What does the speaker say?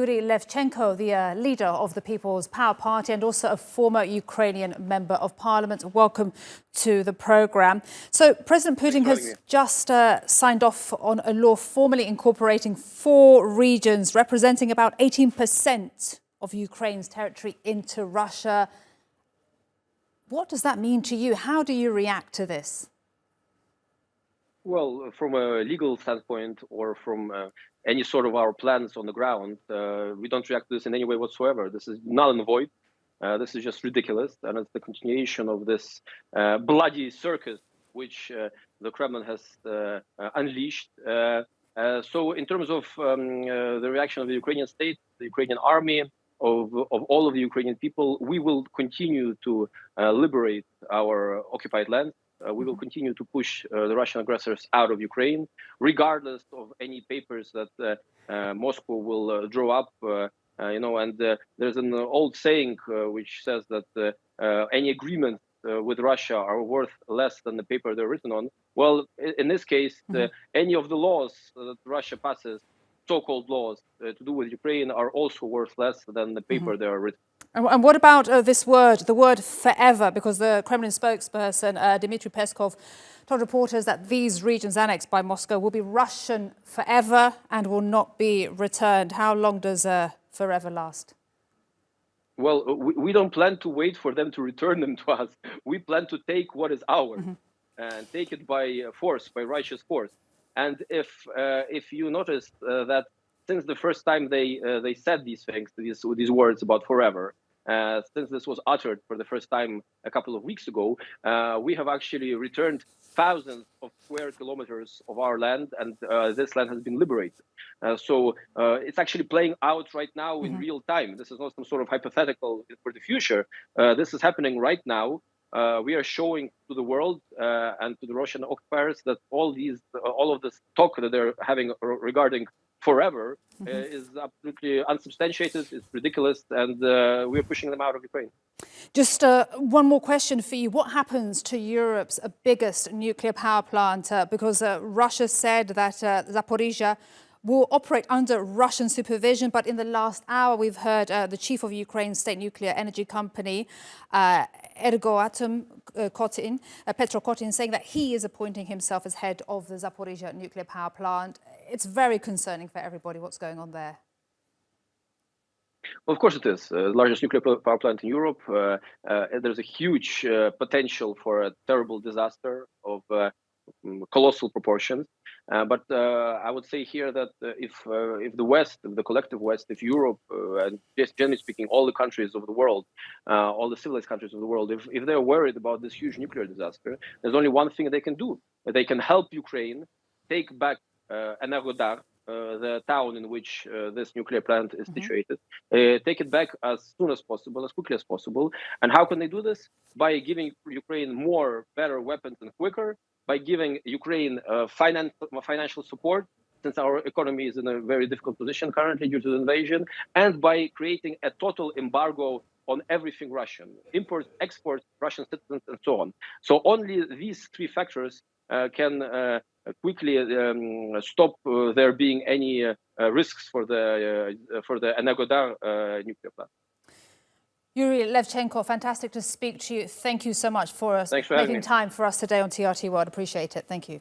Yuri Levchenko, the leader of the People's Power Party and also a former Ukrainian member of parliament. Welcome to the programme. So President Putin has just signed off on a law formally incorporating 4 regions representing about 18% of Ukraine's territory into Russia. What does that mean to you? How do you react to this? Well, from a legal standpoint or from any sort of our plans on the ground, we don't react to this in any way whatsoever. This is null and void. This is just ridiculous. And it's the continuation of this bloody circus which the Kremlin has unleashed. So in terms of the reaction of the Ukrainian state, the Ukrainian army, of all of the Ukrainian people, we will continue to liberate our occupied land. We will continue to push the Russian aggressors out of Ukraine, regardless of any papers that Moscow will draw up. And there's an old saying which says that any agreements with Russia are worth less than the paper they're written on. Well, in this case, any of the laws that Russia passes, so-called laws to do with Ukraine, are also worth less than the paper they are written. And what about this word, the word forever? Because the Kremlin spokesperson, Dmitry Peskov, told reporters that these regions annexed by Moscow will be Russian forever and will not be returned. How long does forever last? Well, we don't plan to wait for them to return them to us. We plan to take what is ours and take it by force, by righteous force. And if you noticed that since the first time they said these things, these words about forever, since this was uttered for the first time a couple of weeks ago, we have actually returned thousands of square kilometers of our land, and this land has been liberated. So it's actually playing out right now in real time. This is not some sort of hypothetical for the future. This is happening right now. We are showing to the world and to the Russian occupiers that all of this talk that they're having regarding forever is absolutely unsubstantiated. It's ridiculous, and we're pushing them out of Ukraine. Just one more question for you. What happens to Europe's biggest nuclear power plant? Because Russia said that Zaporizhia will operate under Russian supervision, but in the last hour we've heard the chief of Ukraine's state nuclear energy company, Petro Kotin, saying that he is appointing himself as head of the Zaporizhia nuclear power plant. It's very concerning for everybody what's going on there. Well, of course it is. The largest nuclear power plant in Europe. There's a huge potential for a terrible disaster of colossal proportions. But I would say here that if the West, the collective West, if Europe, and just generally speaking, all the countries of the world, all the civilized countries of the world, if they're worried about this huge nuclear disaster, there's only one thing they can do. They can help Ukraine take back Energodar, the town in which this nuclear plant is situated, take it back as soon as possible, as quickly as possible. And how can they do this? By giving Ukraine more, better weapons and quicker, by giving Ukraine financial support, since our economy is in a very difficult position currently due to the invasion, and by creating a total embargo on everything Russian, imports, exports, Russian citizens, and so on. So only these 3 factors can quickly stop there being any risks for the Energodar nuclear plant. Yuri Levchenko, fantastic to speak to you. Thank you so much for making time for us today on TRT World. Appreciate it. Thank you.